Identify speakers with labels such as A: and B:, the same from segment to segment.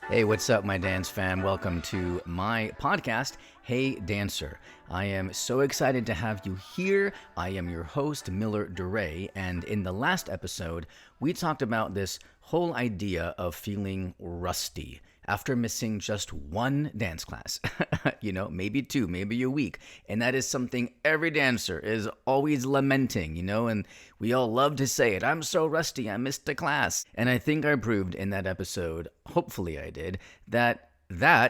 A: Hey, what's up, my dance fam? Welcome to my podcast, Hey Dancer. I am so excited to have you here. I am your host, Miller DeRay, and in the last episode, we talked about this whole idea of feeling rusty after missing just one dance class. Maybe two, maybe a week. And that is something every dancer is always lamenting, and we all love to say it. I'm so rusty, I missed a class. And I think I proved in that episode, hopefully I did, that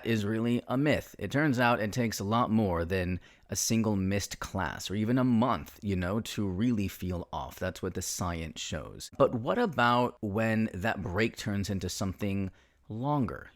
A: is really a myth. It turns out it takes a lot more than a single missed class or even a month, to really feel off. That's what the science shows. But what about when that break turns into something longer,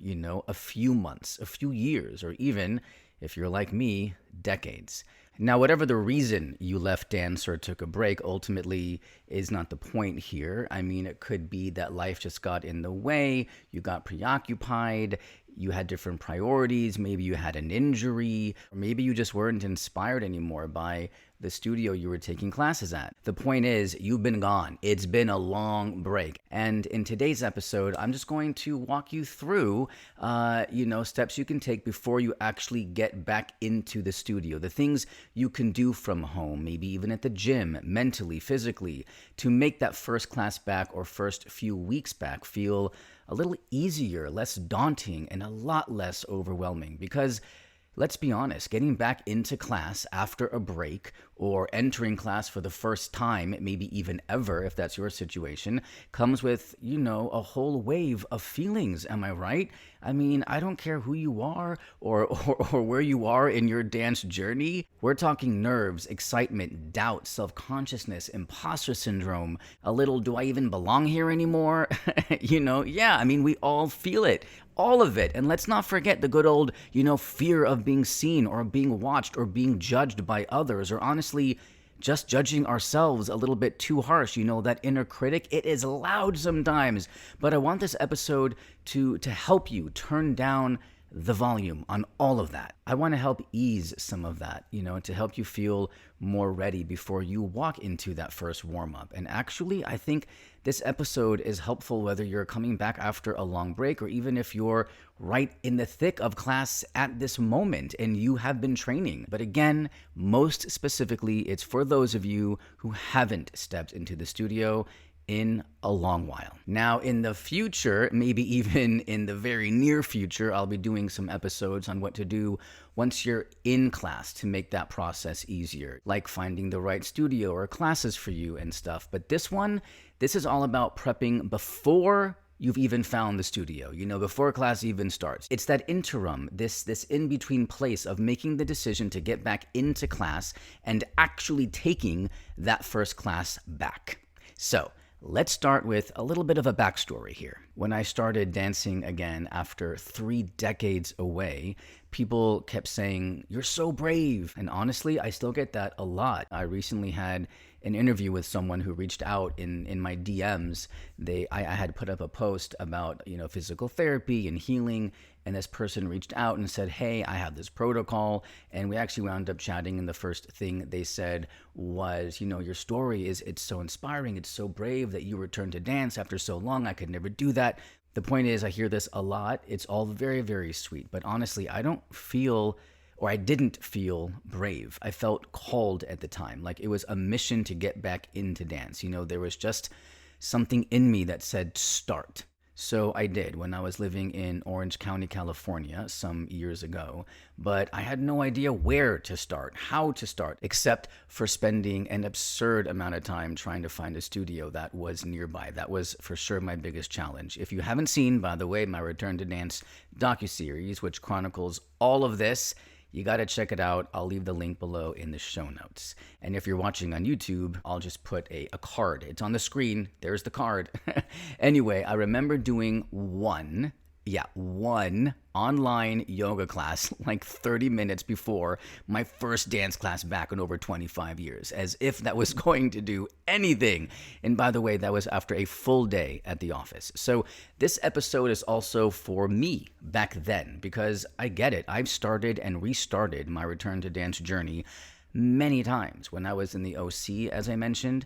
A: a few months, a few years, or even, if you're like me, decades? Now, whatever the reason you left dance or took a break ultimately is not the point here. I mean, it could be that life just got in the way, you got preoccupied, you had different priorities, maybe you had an injury, or maybe you just weren't inspired anymore by the studio you were taking classes at. The point is, you've been gone. It's been a long break. And in today's episode, I'm just going to walk you through, steps you can take before you actually get back into the studio. The things you can do from home, maybe even at the gym, mentally, physically, to make that first class back or first few weeks back feel a little easier, less daunting, and a lot less overwhelming. Because let's be honest, getting back into class after a break or entering class for the first time, maybe even ever, if that's your situation, comes with, a whole wave of feelings. Am I right? I mean, I don't care who you are or where you are in your dance journey. We're talking nerves, excitement, doubt, self-consciousness, imposter syndrome, a little, do I even belong here anymore? We all feel it. All of it. And let's not forget the good old, fear of being seen or being watched or being judged by others, or honestly, just judging ourselves a little bit too harsh. That inner critic, it is loud sometimes. But I want this episode to help you turn down the volume on all of that. I want to help ease some of that, to help you feel more ready before you walk into that first warm-up. And actually, I think this episode is helpful whether you're coming back after a long break or even if you're right in the thick of class at this moment and you have been training. But again, most specifically, it's for those of you who haven't stepped into the studio in a long while. Now, in the future, maybe even in the very near future, I'll be doing some episodes on what to do once you're in class to make that process easier, like finding the right studio or classes for you and stuff. But this is all about prepping before you've even found the studio, before class even starts. It's that interim, this in-between place of making the decision to get back into class and actually taking that first class back. So, let's start with a little bit of a backstory here. When I started dancing again after 3 decades away, people kept saying, "You're so brave." And honestly, I still get that a lot. I recently had an interview with someone who reached out in my DMs. I had put up a post about, physical therapy and healing, and this person reached out and said, "Hey, I have this protocol." And we actually wound up chatting, and the first thing they said was, "Your story it's so inspiring. It's so brave that you returned to dance after so long. I could never do that." The point is, I hear this a lot. It's all very, very sweet. But honestly, I didn't feel brave. I felt called at the time. Like it was a mission to get back into dance. There was just something in me that said, start. So I did when I was living in Orange County, California, some years ago, but I had no idea where to start, how to start, except for spending an absurd amount of time trying to find a studio that was nearby. That was for sure my biggest challenge. If you haven't seen, by the way, my Return to Dance docuseries, which chronicles all of this, you got to check it out. I'll leave the link below in the show notes. And if you're watching on YouTube, I'll just put a card. It's on the screen. There's the card. Anyway, I remember doing one online yoga class like 30 minutes before my first dance class back in over 25 years, as if that was going to do anything. And by the way, that was after a full day at the office. So this episode is also for me back then, because I get it. I've started and restarted my return to dance journey many times when I was in the OC, as I mentioned.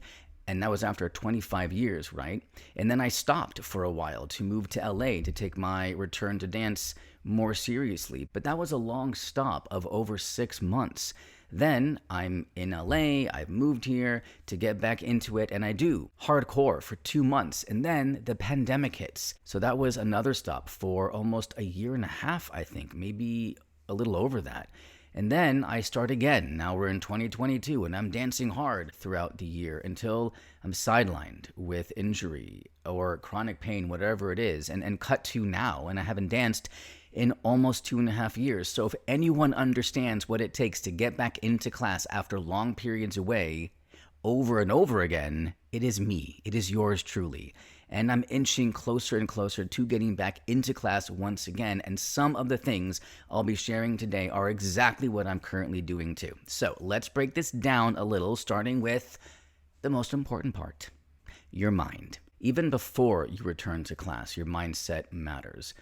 A: And that was after 25 years, right? And then I stopped for a while to move to LA to take my return to dance more seriously. But that was a long stop of over 6 months. Then I'm in LA, I've moved here to get back into it, and I do hardcore for 2 months. And then the pandemic hits. So that was another stop for almost a year and a half, I think, maybe a little over that. And then I start again. Now we're in 2022 and I'm dancing hard throughout the year until I'm sidelined with injury or chronic pain, whatever it is, and cut to now. And I haven't danced in almost 2.5 years. So if anyone understands what it takes to get back into class after long periods away over and over again, it is me. It is yours truly. And I'm inching closer and closer to getting back into class once again. And some of the things I'll be sharing today are exactly what I'm currently doing too. So let's break this down a little, starting with the most important part, your mind. Even before you return to class, your mindset matters.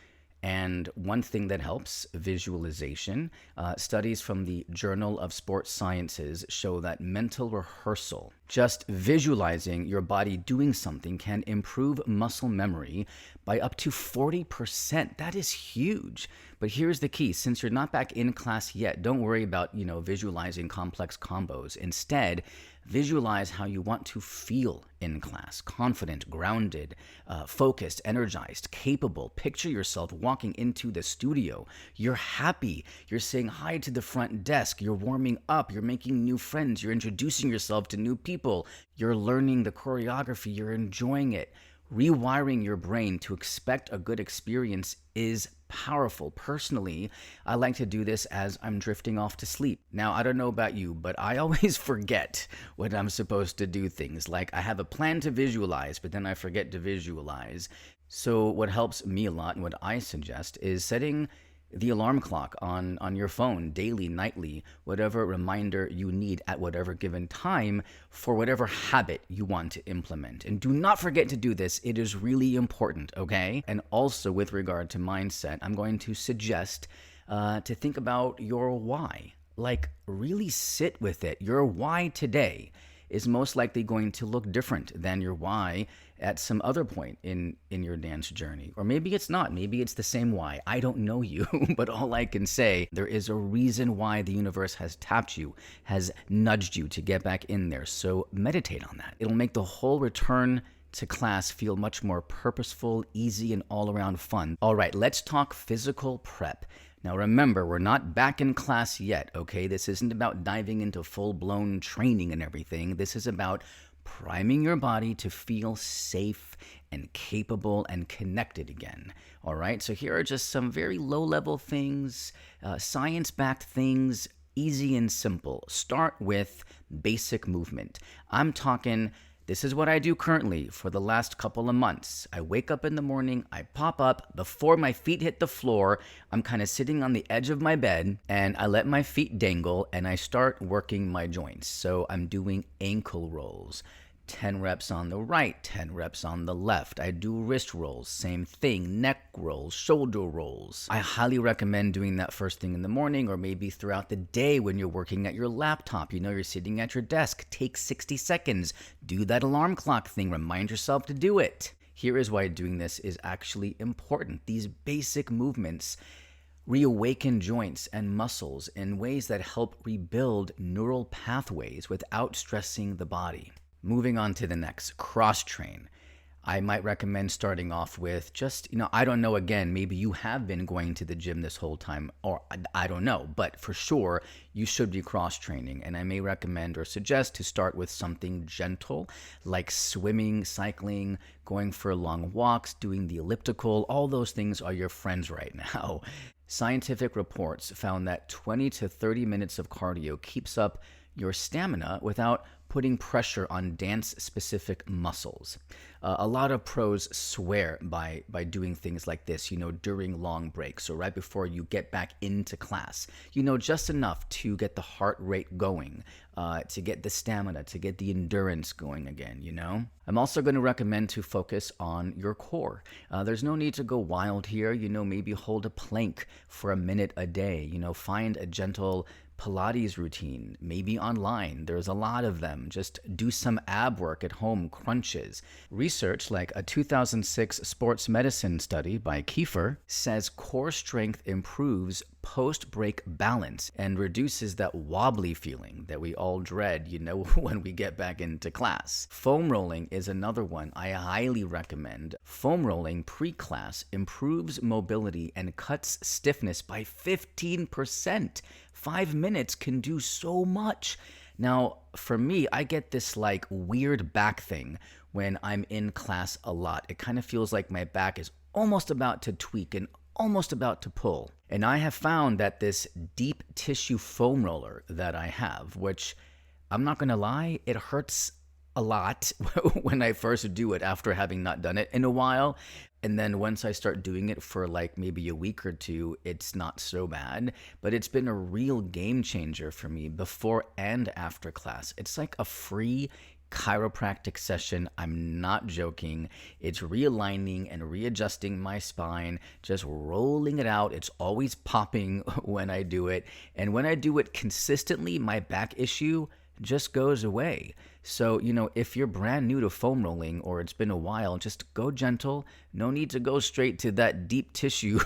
A: And one thing that helps, visualization. Studies from the Journal of Sports Sciences show that mental rehearsal, just visualizing your body doing something, can improve muscle memory by up to 40%. That is huge. But here's the key. Since you're not back in class yet, don't worry about, visualizing complex combos. Instead, visualize how you want to feel in class: confident, grounded, focused, energized, capable. Picture yourself walking into the studio. You're happy. You're saying hi to the front desk. You're warming up. You're making new friends. You're introducing yourself to new people. You're learning the choreography. You're enjoying it. Rewiring your brain to expect a good experience is powerful. Personally, I like to do this as I'm drifting off to sleep. Now, I don't know about you, but I always forget when I'm supposed to do things. Like, I have a plan to visualize, but then I forget to visualize. So what helps me a lot, and what I suggest, is setting the alarm clock on your phone daily, nightly, whatever reminder you need at whatever given time for whatever habit you want to implement. And do not forget to do this. It is really important, okay? And also with regard to mindset, I'm going to suggest to think about your why. Like, really sit with it. Your why today is most likely going to look different than your why at some other point in your dance journey. Or maybe it's not. Maybe it's the same why. I don't know you, but all I can say, there is a reason why the universe has tapped you, has nudged you to get back in there. So meditate on that. It'll make the whole return to class feel much more purposeful, easy, and all around fun. All right, let's talk physical prep. Now remember, we're not back in class yet, okay? This isn't about diving into full-blown training and everything. This is about priming your body to feel safe and capable and connected again, all right? So here are just some very low-level things, science-backed things, easy and simple. Start with basic movement. I'm talking, this is what I do currently for the last couple of months. I wake up in the morning, I pop up, before my feet hit the floor, I'm kind of sitting on the edge of my bed, and I let my feet dangle, and I start working my joints. So I'm doing ankle rolls. 10 reps on the right, 10 reps on the left. I do wrist rolls, same thing, neck rolls, shoulder rolls. I highly recommend doing that first thing in the morning, or maybe throughout the day when you're working at your laptop. You're sitting at your desk. Take 60 seconds. Do that alarm clock thing. Remind yourself to do it. Here is why doing this is actually important. These basic movements reawaken joints and muscles in ways that help rebuild neural pathways without stressing the body. Moving on to the next, cross-train. I might recommend starting off with just, I don't know, again, maybe you have been going to the gym this whole time, or I don't know, but for sure, you should be cross-training. And I may recommend or suggest to start with something gentle, like swimming, cycling, going for long walks, doing the elliptical. All those things are your friends right now. Scientific reports found that 20 to 30 minutes of cardio keeps up your stamina without putting pressure on dance-specific muscles. A lot of pros swear by doing things like this, during long breaks or right before you get back into class. Just enough to get the heart rate going, to get the stamina, to get the endurance going again, I'm also going to recommend to focus on your core. There's no need to go wild here, maybe hold a plank for a minute a day, find a gentle Pilates routine, maybe online. There's a lot of them. Just do some ab work at home, crunches. Research like a 2006 sports medicine study by Kiefer says core strength improves post-break balance and reduces that wobbly feeling that we all dread, when we get back into class. Foam rolling is another one I highly recommend. Foam rolling pre-class improves mobility and cuts stiffness by 15%. 5 minutes can do so much. Now, for me, I get this weird back thing when I'm in class a lot. It kind of feels like my back is almost about to tweak and almost about to pull. And I have found that this deep tissue foam roller that I have, which I'm not going to lie, it hurts a lot when I first do it after having not done it in a while. And then once I start doing it for maybe a week or two, it's not so bad. But it's been a real game changer for me before and after class. It's like a free chiropractic session. I'm not joking. It's realigning and readjusting my spine, just rolling it out. It's always popping when I do it. And when I do it consistently, my back issue just goes away. So, if you're brand new to foam rolling or it's been a while, just go gentle. No need to go straight to that deep tissue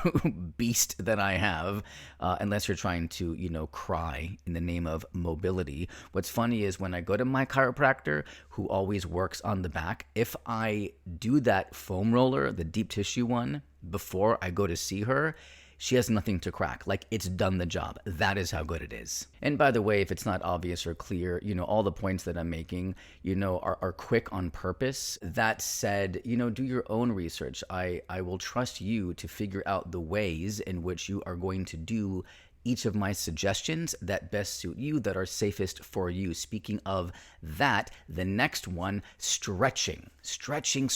A: beast that I have, unless you're trying to, cry in the name of mobility. What's funny is when I go to my chiropractor, who always works on the back, if I do that foam roller, the deep tissue one, before I go to see her, she has nothing to crack. It's done the job. That is how good it is. And by the way, if it's not obvious or clear, all the points that I'm making, are quick on purpose. That said, do your own research. I will trust you to figure out the ways in which you are going to do each of my suggestions that best suit you, that are safest for you. Speaking of that, the next one, stretching. Stretching.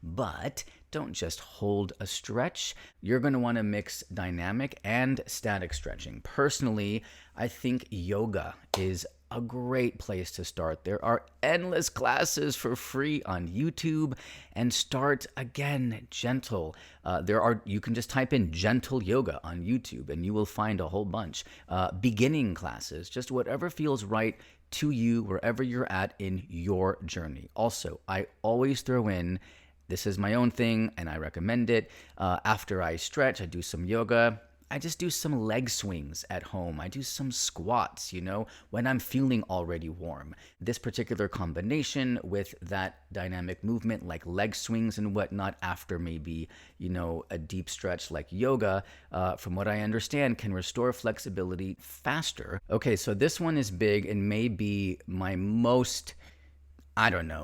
A: But don't just hold a stretch. You're going to want to mix dynamic and static stretching. Personally, I think yoga is a great place to start. There are endless classes for free on YouTube, and start again gentle. You can just type in gentle yoga on YouTube and you will find a whole bunch. Beginning classes, just whatever feels right to you, wherever you're at in your journey. Also, I always throw in, this is my own thing and I recommend it. After I stretch, I do some yoga. I just do some leg swings at home. I do some squats, when I'm feeling already warm. This particular combination with that dynamic movement like leg swings and whatnot after maybe, a deep stretch like yoga, from what I understand, can restore flexibility faster. Okay, so this one is big and may be my most,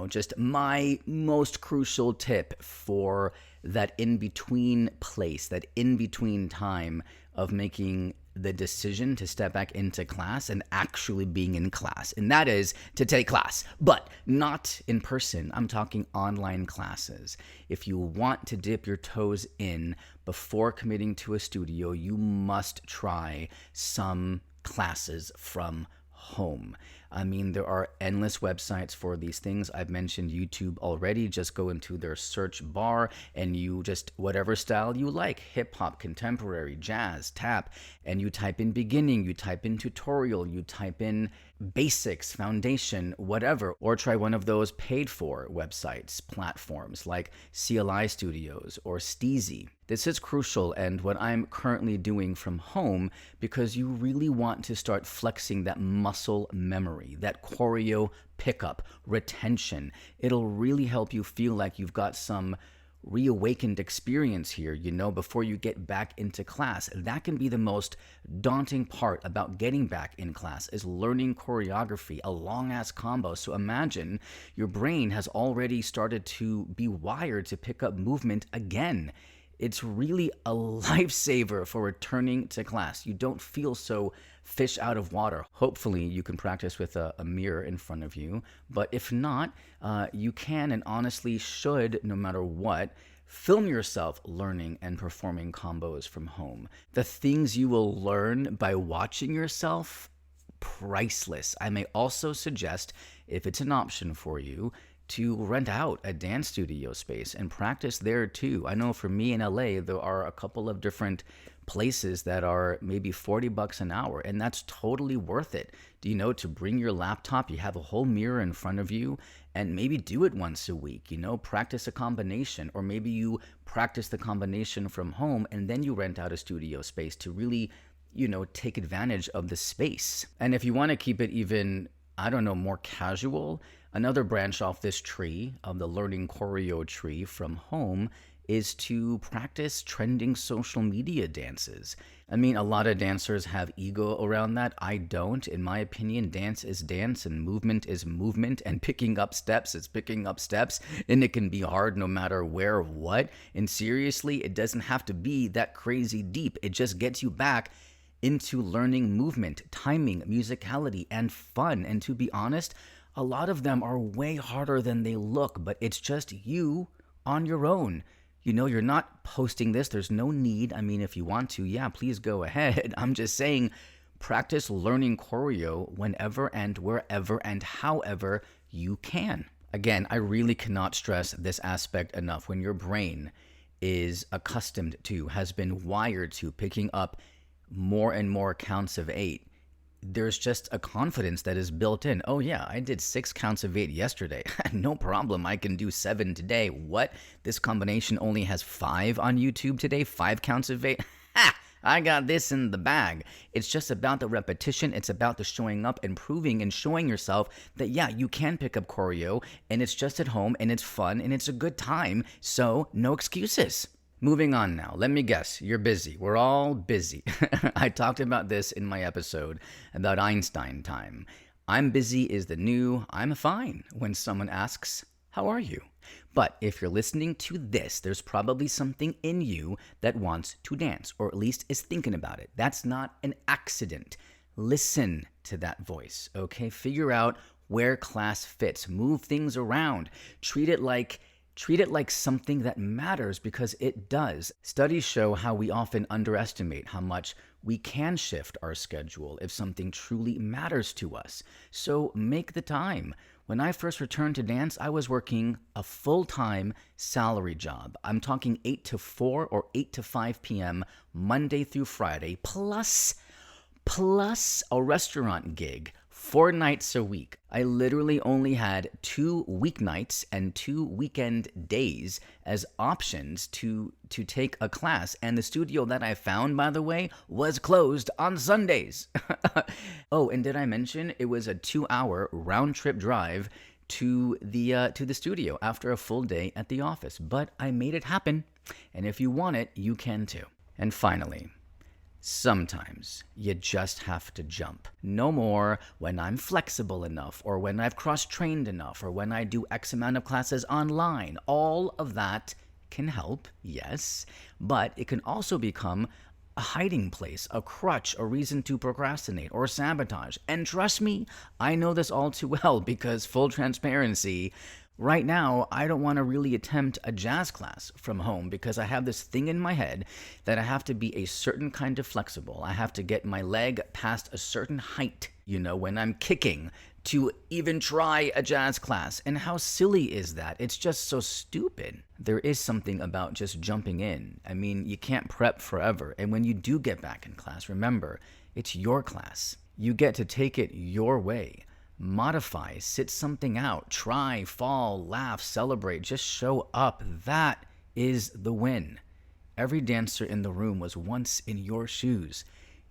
A: just my most crucial tip for that in-between place, that in-between time of making the decision to step back into class and actually being in class. And that is to take class, but not in person. I'm talking online classes. If you want to dip your toes in before committing to a studio, you must try some classes from home. I mean, there are endless websites for these things. I've mentioned YouTube already. Just go into their search bar and you just, whatever style you like, hip hop, contemporary, jazz, tap, and you type in beginning, you type in tutorial, you type in basics, foundation, whatever, or try one of those paid for websites, platforms like CLI Studios or Steezy. This is crucial and what I'm currently doing from home, because you really want to start flexing that muscle memory, that choreo pickup, retention. It'll really help you feel like you've got some reawakened experience here, before you get back into class. That can be the most daunting part about getting back in class, is learning choreography, a long-ass combo. So imagine your brain has already started to be wired to pick up movement again. It's really a lifesaver for returning to class. You don't feel so fish out of water. Hopefully you can practice with a mirror in front of you, but if not, you can and honestly should, no matter what, film yourself learning and performing combos from home. The things you will learn by watching yourself, priceless. I may also suggest, if it's an option for you, to rent out a dance studio space and practice there too. I know for me in LA, there are a couple of different places that are maybe $40 an hour, and that's totally worth it. Do you know, to bring your laptop, you have a whole mirror in front of you, and maybe do it once a week, practice a combination, or maybe you practice the combination from home and then you rent out a studio space to really, take advantage of the space. And if you want to keep it even, I don't know, more casual, another branch off this tree, of the learning choreo tree from home, is to practice trending social media dances. I mean, a lot of dancers have ego around that. I don't. In my opinion, dance is dance and movement is movement, and picking up steps is picking up steps, and it can be hard no matter where or what. And seriously, it doesn't have to be that crazy deep. It just gets you back into learning movement, timing, musicality, and fun. And to be honest, a lot of them are way harder than they look, but it's just you on your own. You're not posting this. There's no need. I mean, if you want to, yeah, please go ahead. I'm just saying, practice learning choreo whenever and wherever and however you can. Again, I really cannot stress this aspect enough. When your brain is accustomed to, has been wired to picking up more and more counts of 8, there's just a confidence that is built in. Oh yeah, I did 6 counts of 8 yesterday. No problem, I can do 7 today. What? This combination only has 5 on YouTube today? 5 counts of 8? Ha! I got this in the bag. It's just about the repetition. It's about the showing up and proving and showing yourself that, yeah, you can pick up choreo, and it's just at home, and it's fun, and it's a good time, so no excuses. Moving on now. Let me guess, you're busy. We're all busy. I talked about this in my episode about Einstein time. I'm busy is the new I'm fine when someone asks, how are you? But if you're listening to this, there's probably something in you that wants to dance, or at least is thinking about it. That's not an accident. Listen to that voice, okay? Figure out where class fits. Move things around. Treat it like something that matters, because it does. Studies show how we often underestimate how much we can shift our schedule if something truly matters to us. So make the time. When I first returned to dance, I was working a full-time salary job. I'm talking 8 to 4 or 8 to 5 p.m. Monday through Friday, plus a restaurant gig. 4 nights a week. I literally only had 2 weeknights and 2 weekend days as options to take a class. And the studio that I found, by the way, was closed on Sundays. Oh, and did I mention it was a 2-hour round-trip drive to the studio after a full day at the office? But I made it happen. And if you want it, you can too. And finally, sometimes you just have to jump. No more when I'm flexible enough, or when I've cross-trained enough, or when I do X amount of classes online. All of that can help, yes, but it can also become a hiding place, a crutch, a reason to procrastinate or sabotage. And trust me, I know this all too well, because full transparency, right now, I don't want to really attempt a jazz class from home, because I have this thing in my head that I have to be a certain kind of flexible. I have to get my leg past a certain height, when I'm kicking, to even try a jazz class. And how silly is that? It's just so stupid. There is something about just jumping in. I mean, you can't prep forever. And when you do get back in class, remember, it's your class. You get to take it your way. Modify, sit something out, try, fall, laugh, celebrate, just show up. That is the win. Every dancer in the room was once in your shoes.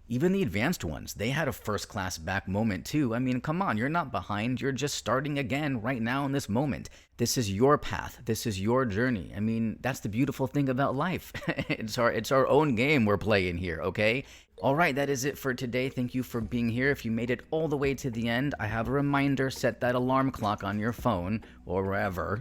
A: Even the advanced ones, they had a first class back moment too. I mean, come on, you're not behind. You're just starting again right now in this moment. This is your path. This is your journey. I mean, that's the beautiful thing about life. It's our own game we're playing here, okay? All right, that is it for today. Thank you for being here. If you made it all the way to the end, I have a reminder: set that alarm clock on your phone or wherever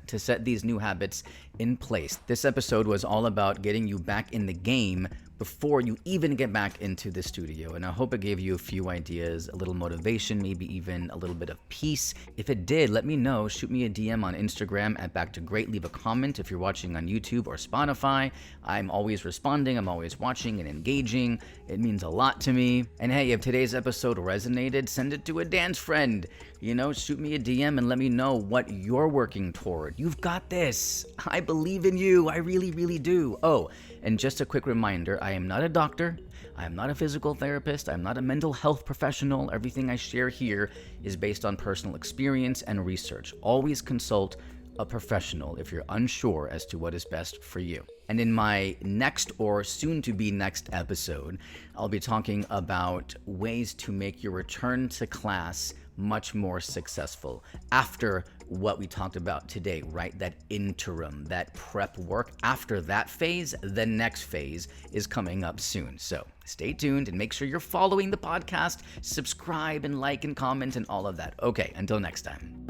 A: to set these new habits in place. This episode was all about getting you back in the game before you even get back into the studio. And I hope it gave you a few ideas, a little motivation, maybe even a little bit of peace. If it did, let me know. Shoot me a DM on Instagram at Back to Great. Leave a comment if you're watching on YouTube or Spotify. I'm always responding. I'm always watching and engaging. It means a lot to me. And hey, if today's episode resonated, send it to a dance friend. Shoot me a DM and let me know what you're working toward. You've got this. I believe in you. I really, really do. Oh, and just a quick reminder, I am not a doctor. I am not a physical therapist. I'm not a mental health professional. Everything I share here is based on personal experience and research. Always consult a professional if you're unsure as to what is best for you. And in my next or soon-to-be next episode, I'll be talking about ways to make your return to class much more successful after what we talked about today, right? That interim, that prep work. After that phase, the next phase is coming up soon. So stay tuned and make sure you're following the podcast, subscribe and like and comment and all of that. Okay, until next time.